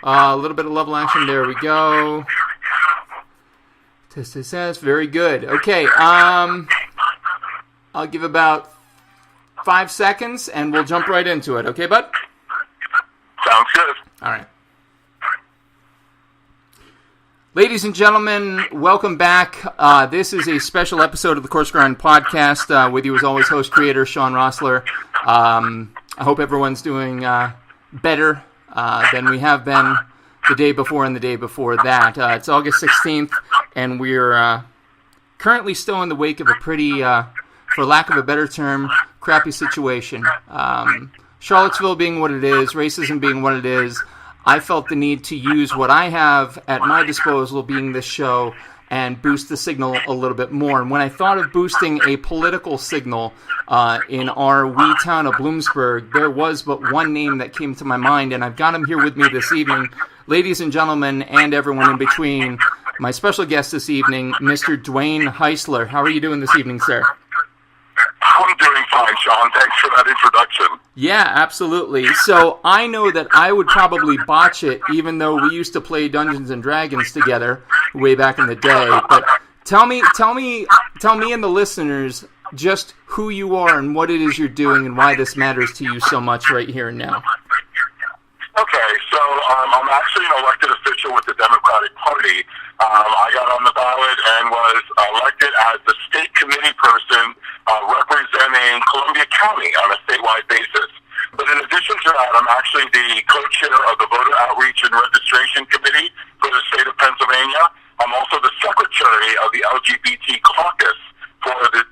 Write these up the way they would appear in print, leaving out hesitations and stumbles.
A little bit of level action. There we go. Test. Very good. Okay. I'll give about 5 seconds, and we'll jump right into it. Okay, bud? Sounds good. All right. Ladies and gentlemen, welcome back. This is a special episode of the Coarse podcast. With you as always, host creator Shawn Rosler. I hope everyone's doing better than we have been the day before and the day before that. It's August 16th, and we're currently still in the wake of a pretty, for lack of a better term, crappy situation. Charlottesville being what it is, racism being what it is, I felt the need to use what I have at my disposal, being this show, and boost the signal a little bit more. And when I thought of boosting a political signal in our wee town of Bloomsburg, there was but one name that came to my mind, and I've got him here with me this evening. Ladies and gentlemen, and everyone in between, my special guest this evening, Mr. Dwayne Heisler. How are you doing this evening, sir? I'm doing fine, Shawn. Thanks for that introduction. Yeah, absolutely. So I know that I would probably botch it, even though we used to play Dungeons and Dragons together way back in the day. But tell me and the listeners just who you are and what it is you're doing and why this matters to you so much right here and now. Okay, so I'm actually an elected official with the Democratic Party. I got on the ballot and was elected as the state committee person representing Columbia County on a statewide basis. But in addition to that, I'm actually the co-chair of the Voter Outreach and Registration Committee for the state of Pennsylvania. I'm also the secretary of the LGBT caucus for the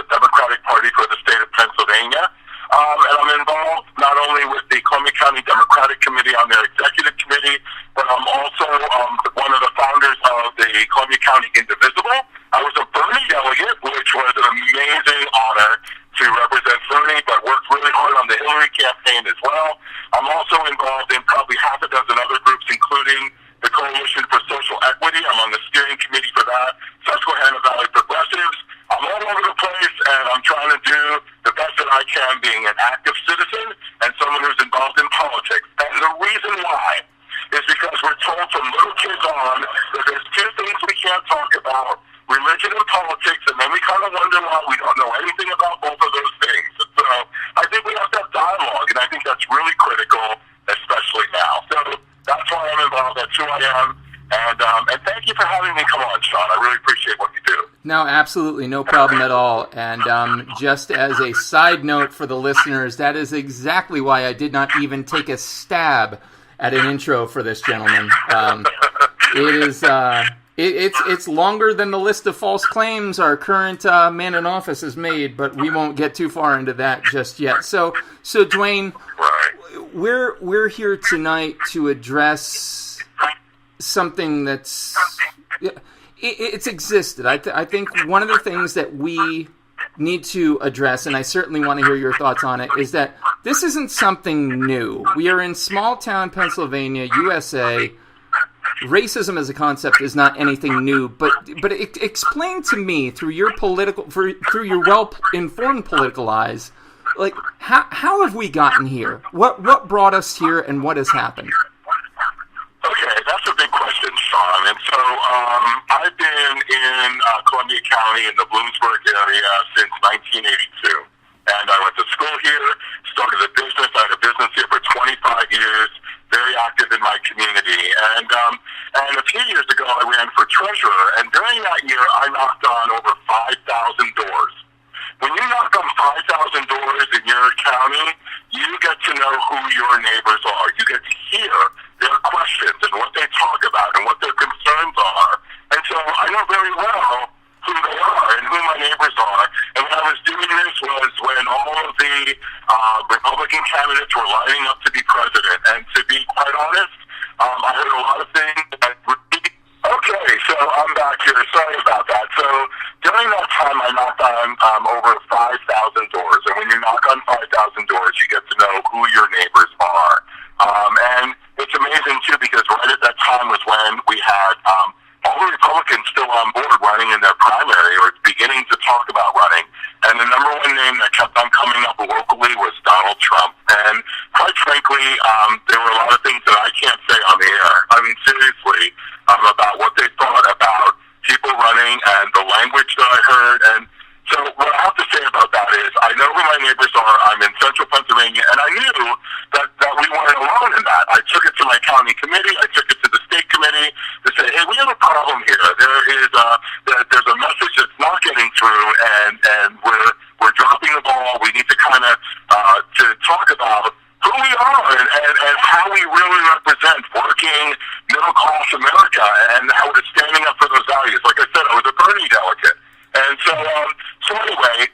Democratic Party for the state of Pennsylvania. And I'm involved not only with the Columbia County Democratic Committee on their executive committee, but I'm also one of the founders of the Columbia County Indivisible. I was a Bernie delegate, which was an amazing honor to represent Bernie, but worked really hard on the Hillary campaign as well. I'm also involved in probably half a dozen other groups, including the Coalition for Social Equity. I'm on the steering committee for that, Susquehanna Valley Progressives. I'm all over the place, and I'm trying to do the best that I can, being an active citizen and someone who's involved in politics. And the reason why is because we're told from little kids on that there's two things we can't talk about, religion and politics, and then we kind of wonder why we don't know anything about both of those things. So I think we have to have dialogue, and I think that's really critical, especially now. So that's why I'm involved. That's who I am. And thank you for having me come on, Shawn. I really appreciate what you do. No, absolutely. No problem at all. And just as a side note for the listeners, that is exactly why I did not even take a stab at an intro for this gentleman. It is... It's longer than the list of false claims our current man in office has made, but we won't get too far into that just yet. So Dwayne, we're here tonight to address something that's it's existed. I think one of the things that we need to address, and I certainly want to hear your thoughts on it, is that this isn't something new. We are in small town Pennsylvania, USA. Racism as a concept is not anything new, but explain to me through your well-informed political eyes, like how have we gotten here? What brought us here, and what has happened? Okay, that's a big question, Shawn. And so I've been in Columbia County in the Bloomsburg area since 1982, and I went to school here, started a business. I had a business here for 25 years. Very active in my community. And a few years ago, I ran for treasurer, and during that year, I knocked on over 5,000 doors. When you knock on 5,000 doors in your county, you get to know who your neighbors are. You get to hear their questions and what they talk about and what their concerns are. And so I know very well who they are and who my neighbors are. And when I was doing this was when all of the Republican candidates were lining up to be president. And to be quite honest, I heard a lot of things that okay, so I'm back here. Sorry about that. So during that time, I knocked on over 5,000 doors. And when you knock on 5,000 doors, you get to know who your neighbors are. And it's amazing, too, because right at that time was when we had all the Republicans still on board running in their primary or beginning to talk about running. And the number one name that kept on coming up locally was Donald Trump. And quite frankly, there were a lot of things that I can't say on the I mean, seriously, about what they thought about people running and the language that I heard. And so what I have to say about that is I know who my neighbors are. I'm in central Pennsylvania, and I knew that we weren't alone in that. I took it to my county committee. I took it to the state committee to say, hey, we have a problem here. There's a message that's not getting through, and we're dropping the ball. We need to kind of to talk about who we are and how we really represent working middle-class America and how we're standing up for those values. Like I said, I was a Bernie delegate. And so anyway,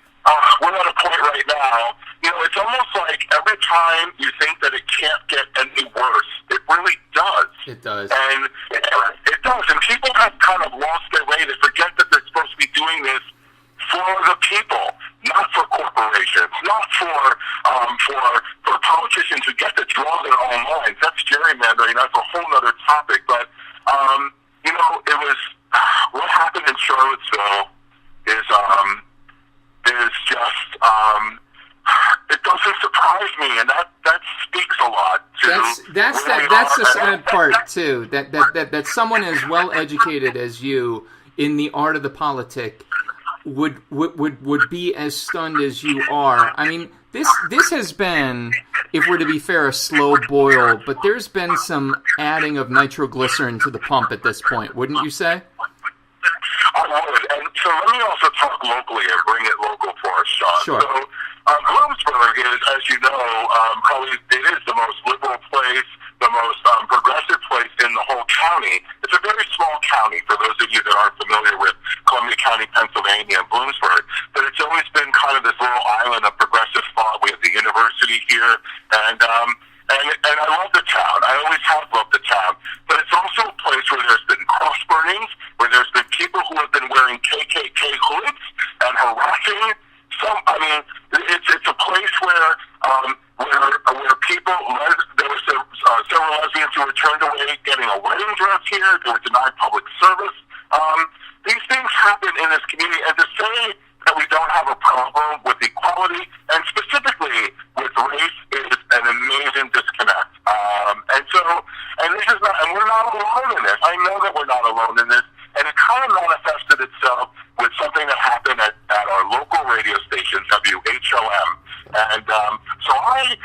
we're at a point right now, it's almost like every time you think that it can't get any worse, it really does. It does. And it does. And people have kind of lost their way. They forget that they're supposed to be doing this for the people, not for corporations, not for politicians who get to draw their own lines. That's gerrymandering. That's a whole other topic. But, it was what happened in Charlottesville is just it doesn't surprise me, and that speaks a lot to that's the sad part too. That someone as well educated as you in the art of the politic would be as stunned as you are. I mean, this has been, if we're to be fair, a slow boil, but there's been some adding of nitroglycerin to the pump at this point, wouldn't you say? I would. And so let me also talk locally and bring it local for us, Shawn. Sure. So Bloomsburg is, as you know, probably it is the most liberal place, the most progressive place in the whole county. It's a very small county, for those of you that aren't familiar with Columbia County, Pennsylvania, and Bloomsburg. But it's always been kind of this little island of progressive thought. We have the university here, and I love the town. I always have loved the town. But it's also a place where there's been cross burnings, where there's been people who have been wearing KKK hoods and harassing some. I mean, it's a place where people, there were several lesbians who were turned away getting a wedding dress here. They were denied public service. These things happen in this community, and to say that we don't have a problem with equality, and specifically with race, is an amazing disconnect. And this is not, and we're not alone in this. I know that we're not alone in this, and it kind of manifested itself with something that happened at our local radio station, WHLM. And so I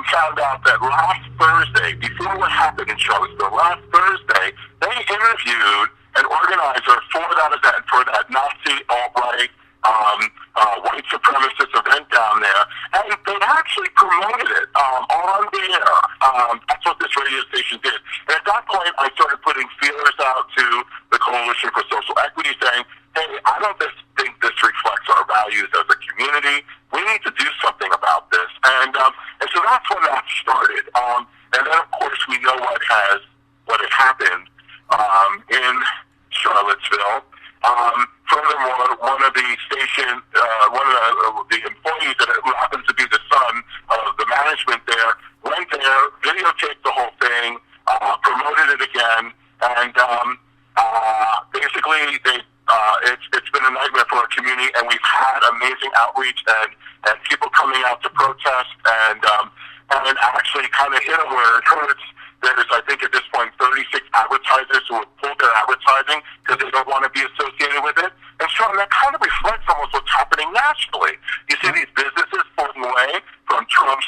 found out that last Thursday, before what happened in Charlottesville, last Thursday, they interviewed an organizer for that event, for that Nazi alt-right white supremacist event down there, and they actually promoted it on the air. That's what this radio station did. And at that point, I started putting feelers out to the Coalition for Social Equity, saying, hey, I don't think this reflects our values as a community. We need to do something about this. And so that's when that started. And then, of course, we know what has happened in Charlottesville. Furthermore, one of the employees who happens to be the son of the management there went there, videotaped the whole thing, promoted it again, and basically it's been a nightmare for our community, and we've had amazing outreach and people coming out to protest and actually kind of hit them where it hurts. There's, I think, at this point, 36 advertisers who have pulled their advertising because they don't want to be associated with it. And Shawn, that kind of reflects almost what's happening nationally. You see these businesses pulling away from Trump's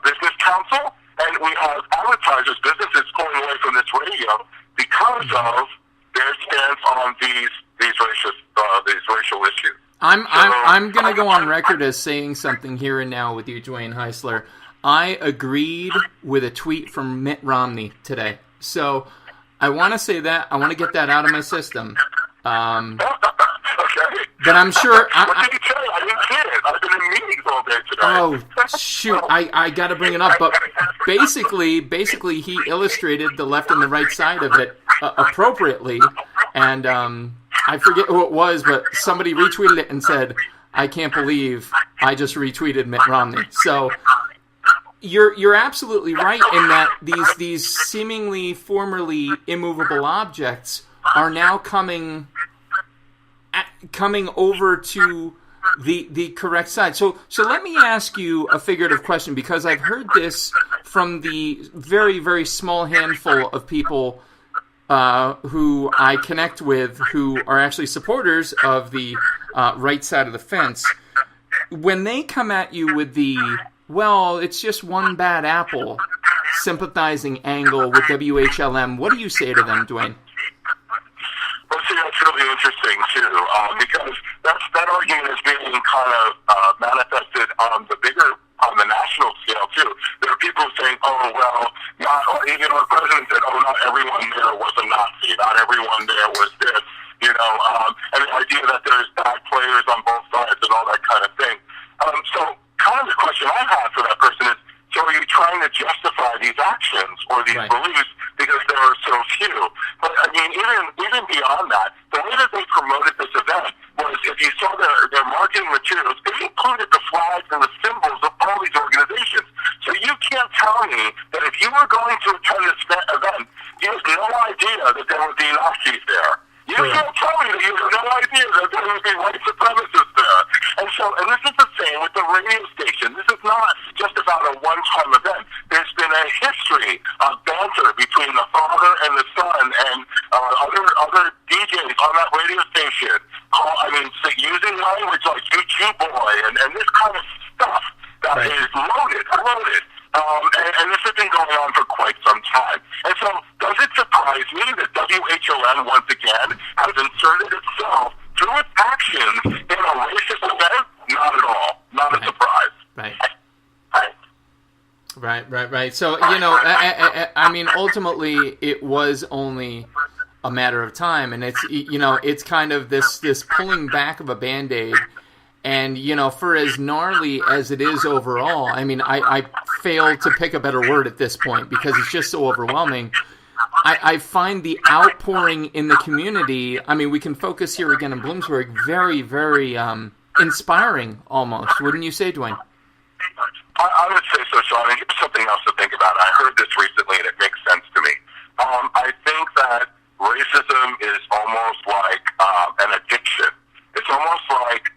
business council, and we have advertisers, businesses pulling away from this radio because of their stance on these racial issues. I'm going to go on record as saying something here and now with you, Dwayne Heisler. I agreed with a tweet from Mitt Romney today. So I want to say that. I want to get that out of my system. Okay. But I'm sure... What did he tell you? I didn't see it. I've been in meetings all day today. Oh, shoot. I got to bring it up. But basically, he illustrated the left and the right side of it appropriately. And I forget who it was, but somebody retweeted it and said, I can't believe I just retweeted Mitt Romney. So... You're absolutely right in that these seemingly formerly immovable objects are now coming over to the correct side. So let me ask you a figurative question, because I've heard this from the very, very small handful of people who I connect with who are actually supporters of the right side of the fence. When they come at you with the, well, it's just one bad apple, sympathizing angle with WHLM, what do you say to them, Dwayne? Well, see, that's really interesting, too, because that argument is being kind of manifested on the national scale, too. There are people saying, oh, well, even the president said, oh, not everyone there was a Nazi, not everyone there was this, and the idea that there's bad players on both sides and all that kind of thing. So kind of the question I have for that person is, so are you trying to justify these actions or these beliefs because there are so few? But, I mean, even beyond that, the way that they promoted this event was, if you saw their marketing materials, it included the flags and the symbols of all these organizations. So you can't tell me that if you were going to attend this event, you had no idea that there would be Nazis there. You can't tell me that you have no idea that there would be white supremacists there. And this is the same with the radio station. This is not just about a one-time event. There's been a history of banter between the father and the son and other DJs on that radio station. Using language like "you Jew boy" and this kind of stuff that is loaded. And this has been going on for quite some time. And so, does it surprise me that WHON once again has inserted itself through its actions in a racist event? Not at all. Not a surprise. Right. So, I mean, ultimately, it was only a matter of time, and it's kind of this pulling back of a Band-Aid. And, for as gnarly as it is overall, I mean, I fail to pick a better word at this point because it's just so overwhelming. I find the outpouring in the community, I mean, we can focus here again in Bloomsburg, very, very inspiring almost. Wouldn't you say, Dwayne? I would say so, Shawn. And here's something else to think about. I heard this recently, and it makes sense to me. I think that racism is almost like an addiction. It's almost like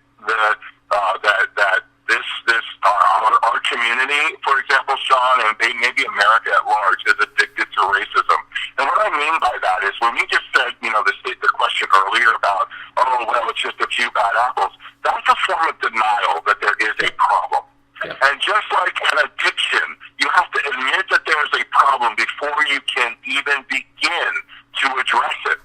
our community, for example, Shawn, and maybe America at large, is addicted to racism. And what I mean by that is, when we just said, the question earlier about, oh, well, it's just a few bad apples, that's a form of denial that there is a problem. Yep. And just like an addiction, you have to admit that there is a problem before you can even begin to address it.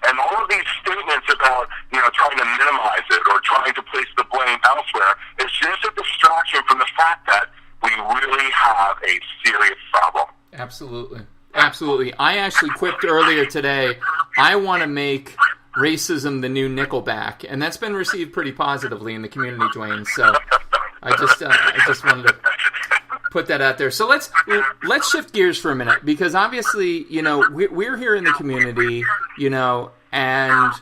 And all of these statements about, trying to minimize it or trying to place the blame elsewhere is just a distraction from the fact that we really have a serious problem. Absolutely. I actually quipped earlier today, I want to make racism the new Nickelback, and that's been received pretty positively in the community, Dwayne. So I just wanted to put that out there. So let's shift gears for a minute, because obviously, we're here in the community, and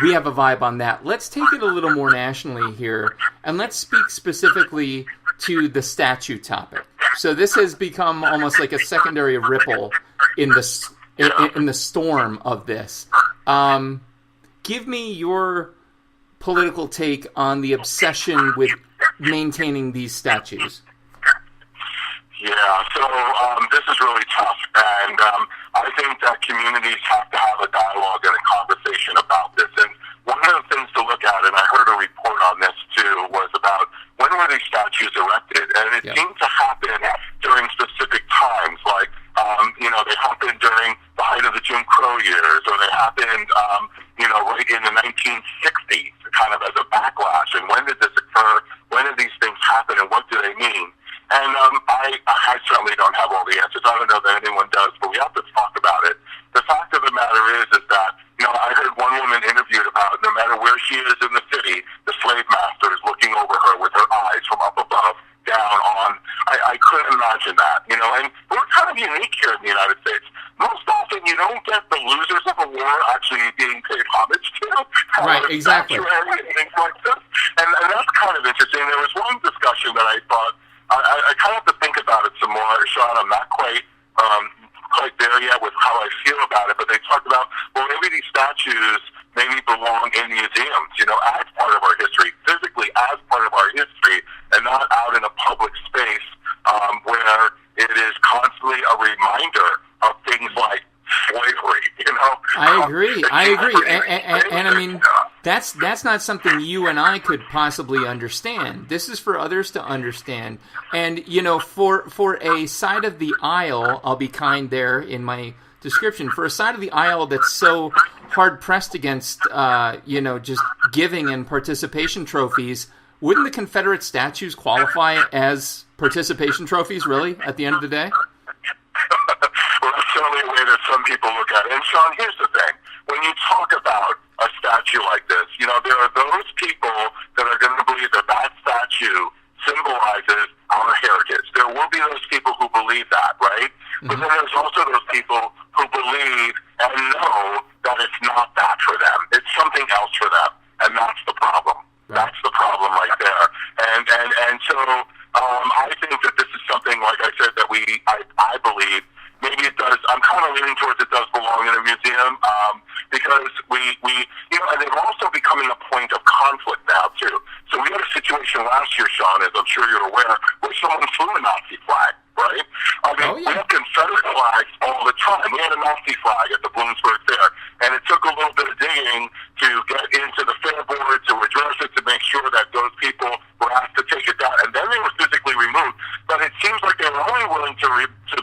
we have a vibe on that. Let's take it a little more nationally here, and let's speak specifically to the statue topic. So this has become almost like a secondary ripple in the storm of this. Give me your political take on the obsession with maintaining these statues. Yeah, so this is really tough, and I think that communities have to have a dialogue and a conversation about this. And one of the things to look at, and I heard a report on this too, was about when were these statues erected, and it seemed to happen during specific times, like they happened during the height of the Jim Crow years, or they happened right in the 1960s, kind of as a backlash. And when did this occur? When did these things happen, and what do they mean? And I certainly don't have all the answers. I don't know that anyone does, but we have to talk about it. The fact of the matter is that, I heard one woman interviewed about no matter where she is in the city, the slave master is looking over her with her eyes from up above, down on. I couldn't imagine that, and we're kind of unique here in the United States. Most often you don't get the losers of a war actually being paid homage to. Right, exactly. And things like this. And that's kind of interesting. There was one discussion that I thought, I kind of have to think about it some more, Shawn. I'm not quite there yet with how I feel about it, but they talked about, well, maybe these statues maybe belong in museums, as part of our history, physically as part of our history and not out in a public space where it is constantly a reminder of things like slavery, I agree. And I mean, that's not something you and I could possibly understand. This is for others to understand. And, for a side of the aisle, I'll be kind there in my description, for a side of the aisle that's so hard-pressed against, just giving and participation trophies, wouldn't the Confederate statues qualify as participation trophies, really, at the end of the day? Well, that's certainly a way that some people look at it. And, Shawn, here's the thing. When you talk about a statue like this, there are those people that are going to believe that statue symbolizes our heritage. There will be those people who believe that, right? Mm-hmm. But then there's also those people who believe and know that it's not that for them. It's something else for them. And that's the problem. Right. That's the problem right there. And so I think that this is something, like I said, that I believe maybe it does. I'm kind of leaning towards it does belong in a museum because and they're also becoming a point of conflict now too. So we had a situation last year, Shawn, as I'm sure you're aware, where someone flew a Nazi flag, right? We have Confederate flags all the time. We had a Nazi flag at the Bloomsburg Fair, and it took a little bit of digging to get into the fair board to address it, to make sure that those people were asked to take it down, and then they were physically removed. But it seems like they were only willing to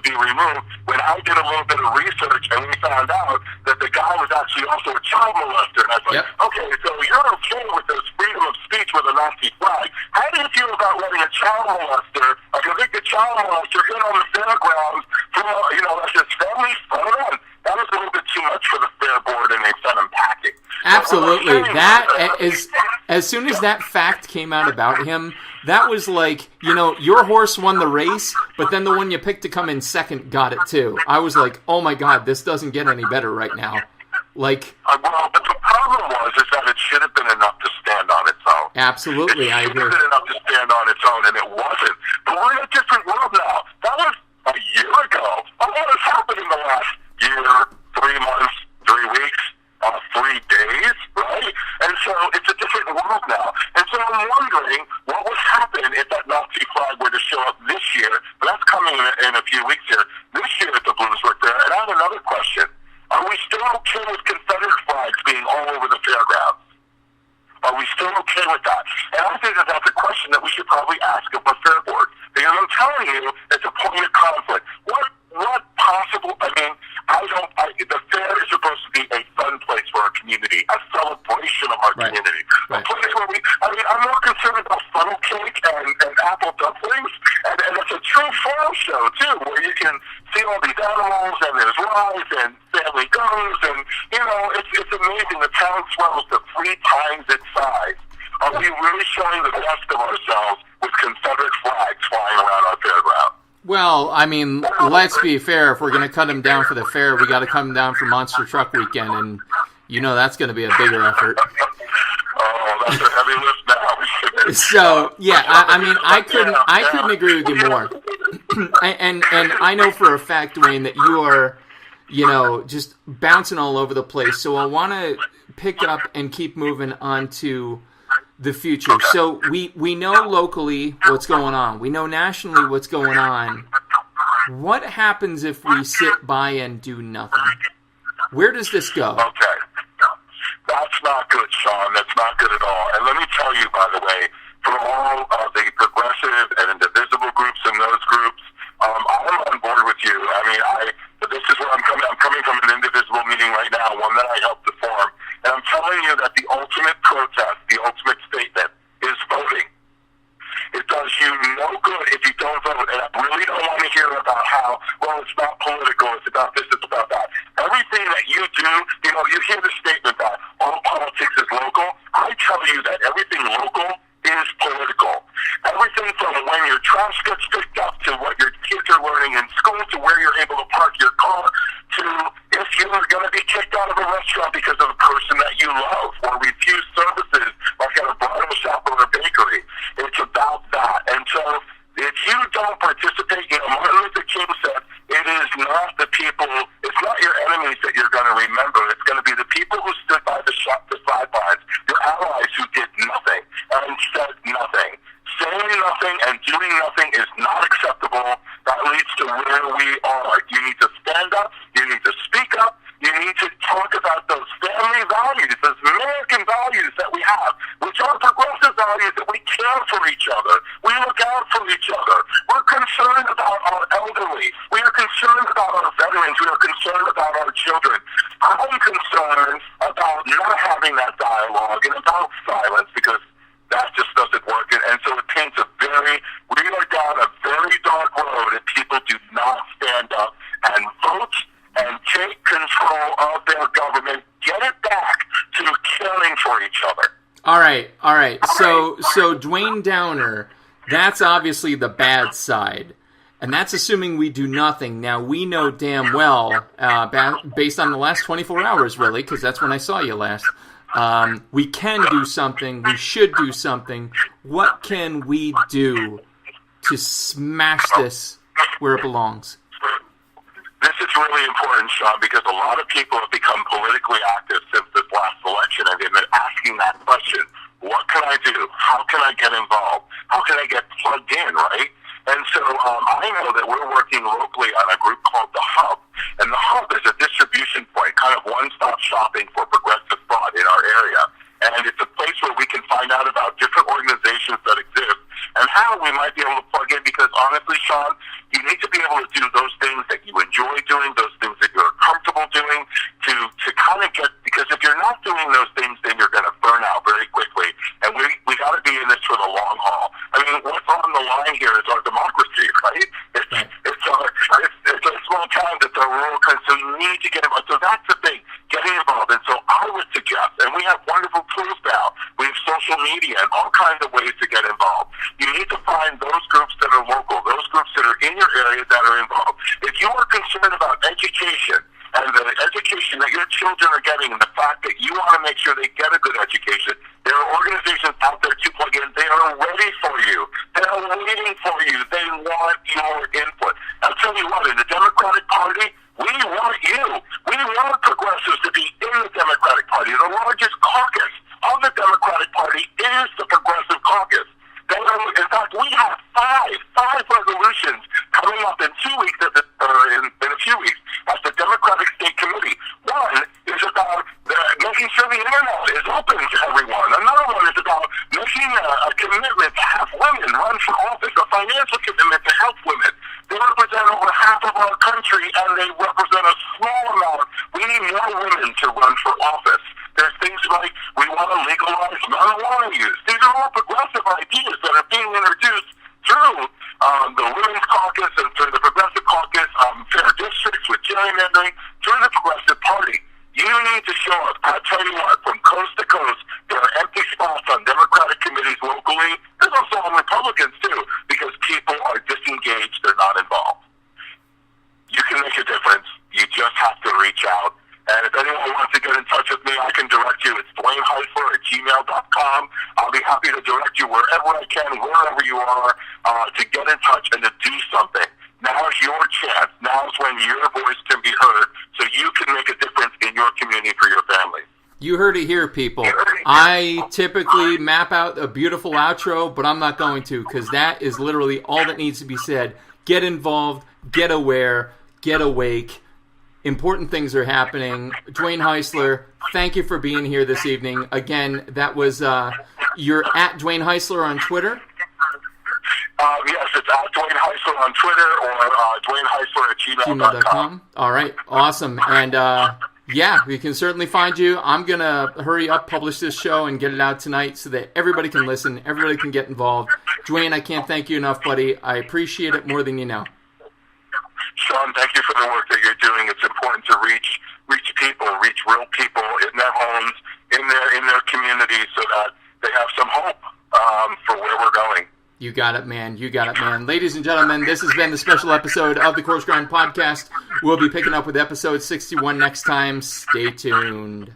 be removed when I did a little bit of research, and we found out that the guy was actually also a child molester. And I was like, okay, so you're okay with this freedom of speech with a Nazi flag. How do you feel about letting a child molester, a convicted child molester, in on the fairgrounds for, that's his family fun? That was a little bit too much for the fair board, and they sent him packing. Absolutely. That is, as soon as that fact came out about him, that was like, your horse won the race, but then the one you picked to come in second got it too. I was like, oh my God, this doesn't get any better right now. But the problem was that it should have been enough to stand on its own. Absolutely, I agree. It should have been enough to stand on its own, and it wasn't. But we're in a different world now. That was a year ago. A lot has happened in the last year, 3 months, 3 weeks, 3 days, right? And so it's a different world now. And so I'm wondering what would happen if that Nazi flag were to show up this year. But that's coming in a few weeks here. This year at the Bloomsburg Fair. And I have another question. Are we still okay with Confederate flags being all over the fairgrounds? Are we still okay with that? And I think that's a question that we should probably ask of the fair board. Because I'm telling you, it's a point of conflict. What possible, the fair is supposed to be a fun place for our community, a celebration of our community. Right. A place where I'm more concerned about funnel cake and apple dumplings, and it's a true farm show, too, where you can see all these animals, and there's rides, and family goes, and, it's amazing. The town swells to 3 times its size. Are we really showing the best of ourselves with Confederate flags flying around our fairground? Well, let's be fair. If we're going to cut them down for the fair, we got to cut them down for Monster Truck Weekend, and that's going to be a bigger effort. Oh, that's a heavy lift now. So, yeah, I couldn't agree with you more. and I know for a fact, Dwayne, that you are, just bouncing all over the place. So I want to pick up and keep moving on to the future. So we know locally what's going on. We know nationally what's going on. What happens if we sit by and do nothing? Where does this go? Okay. That's not good, Shawn. That's not good at all. And let me tell you, by the way, for all of the progressive and indivisible groups and those groups, I'm on board with you. This is where I'm coming. I'm coming from an indivisible meeting right now, one that I helped to form. And I'm telling you that the ultimate protest, the ultimate statement, is voting. It does you no good if you don't vote. And I really don't want to hear about how, it's not political, it's about this, it's about that. Everything that you do, you hear the statement that all politics is local. I tell you that everything local is political. Everything from when your trash gets picked up to what your kids are learning in school to where you're able to park your car to if you're going to be kicked out of a restaurant because of a person that you love or refuse services like at a bridal shop or a bakery. It's about that. And so if you don't participate, Martin Luther King said, it is not the people, it's not your enemies that you're going to remember. It's going to be the people who stood by the sidelines, your allies who did nothing and said where we are. You need to stand up. You need to speak up. You need to talk about those family values, those American values that we have, which are progressive values that we care for each other. We look out for each other. We're concerned about our elderly. We are concerned about our veterans. We are concerned about our children. I'm concerned about not having that dialogue and about silence because that just doesn't work. And so it paints we are down a very dark road if people do not stand up and vote and take control of their government, get it back to caring for each other. All right. So Dwayne Downer, that's obviously the bad side. And that's assuming we do nothing. Now, we know damn well, based on the last 24 hours, really, because that's when I saw you last, we can do something. We should do something. What can we do to smash this where it belongs? This is really important, Shawn, because a lot of people have become politically active since this last election, and they've been asking that question: what can I do? How can I get involved? How can I get plugged in, right? And so I know that we're working locally on a group called The Hub, and The Hub is a distribution point, kind of one-stop shopping for progressive thought in our area. And it's a place where we can find out about different organizations that exist and how we might be able to plug in, because honestly, Shawn, you need to be able to do those things that you enjoy doing, those things that you're comfortable doing, to kind of get, because if you're not doing those things, then you're going to burn out very quickly. And we got to be in this for the long haul. I mean, what's on the line here is our democracy, right? It's a small town that's a rural country, so you need to get involved. So that's the thing, getting involved. And so I would suggest, and we have wonderful tools now, we have social media and all kinds of ways to get involved. You need to find those groups that are local, those groups that are in your area that are involved. If you are concerned about education and the education that your children are getting and the fact that you want to make sure they get a good education, there are organizations out there to plug in. They are ready for you. They are waiting for you. They want your input. I'll tell you what, in the Democratic Party, we want you. We want progressives to be in the Democratic Party. The largest caucus of the Democratic Party is the Progressive Caucus. In fact, we have five resolutions coming up in 2 weeks, or in a few weeks, at the Democratic State Committee. One is about making sure the internet is open to everyone. Another one is about making a commitment to have women run for office, a financial commitment to help women. They represent over half of our country, and they represent a small amount. We need more women to run for office. There's things like we want to legalize marijuana use. These are all progressive ideas that are being introduced through the Women's Caucus and through the Progressive Caucus, fair districts with gerrymandering, through the Progressive Party. You need to show up. I'll tell you what, from coast to coast, there are empty spots on Democratic committees locally. There's also on Republicans, too, because people are disengaged. They're not involved. You can make a difference. You just have to reach out. And if anyone wants to get in touch with me, I can direct you. It's Dwayne Heisler at gmail.com. I'll be happy to direct you wherever I can, wherever you are, to get in touch and to do something. Now's your chance. Now's when your voice can be heard so you can make a difference in your community for your family. You heard it here, people. I typically map out a beautiful outro, but I'm not going to, because that is literally all that needs to be said. Get involved, get aware, get awake. Important things are happening. Dwayne Heisler, thank you for being here this evening. Again, that was, you're at Dwayne Heisler on Twitter? Yes, it's at Dwayne Heisler on Twitter or Dwayne Heisler at gmail.com. All right, awesome. And yeah, we can certainly find you. I'm going to hurry up, publish this show, and get it out tonight so that everybody can listen, everybody can get involved. Dwayne, I can't thank you enough, buddy. I appreciate it more than you know. Shawn, thank you for the work that you're doing. It's important to reach people, reach real people in their homes, in their communities, so that they have some hope for where we're going. You got it, man. You got it, man. Ladies and gentlemen, this has been the special episode of the Coarse Podcast. We'll be picking up with episode 61 next time. Stay tuned.